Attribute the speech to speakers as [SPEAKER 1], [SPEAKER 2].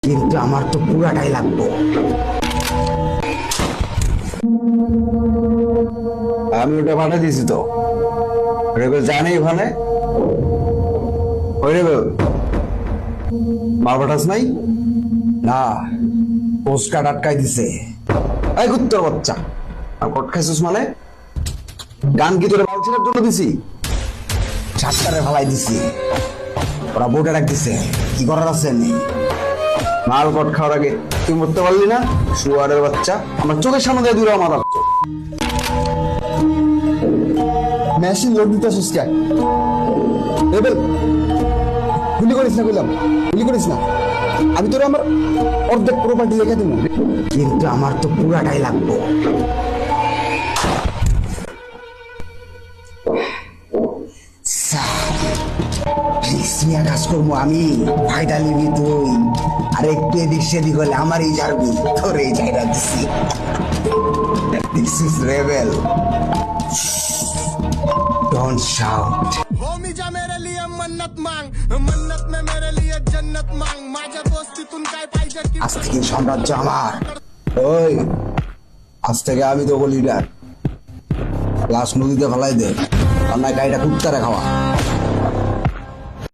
[SPEAKER 1] কিন্তু আমার তো পুরাটাই লাগবো। আমি ওটা পাঠিয়ে দিয়েছি তো। রেবেল জানে ওখানে। ওই রেবেল মাল পাঠাস নাই না, পোস্ট কার্ড আটকাই দিছে। এই কুত্তর বাচ্চা, আর কট খাইছিস মানে? গান কি তোরে বালছিনের জন্য দিছি? সাতটারে ফালাই দিছি, ওরা বোটে রাখ দিছে। কি করার আছে নি? মাল কট খাওয়ার আগে তুই মরতে পারলি না? শুয়ারের বাচ্চা, আমার চোখের সামনে দিয়ে দূরে আমার মেশিন লোড দিতে আসিস কে? রেবেল গুলি করিস না, বললাম গুলি করিস না। আমি তোরা আমার অর্ধেক প্রপার্টি রেখে দেবো, কিন্তু আমার তো পুরাটাই লাগবো। কাজ করবো আমি, ফায়দা নিবি তুই। আর একটু এদিক সেদিক হলে আমারই যাবি, তোরেই জায়গা দিছি। This is rebel. Don't shout.
[SPEAKER 2] Homi जा मेरे लिए मन्नत मांग, मन्नत में मेरे लिए जन्नत मांग. माझ्या दोस्तीतून काय पाहिजे की
[SPEAKER 1] আজ থেকে সাম্রাজ্য আমার। ওই আজ থেকে আমি তো লিডার। লাশ নদীতে ফেলাই দে, আর না গাড়িটা কুত্তারে খাওয়া।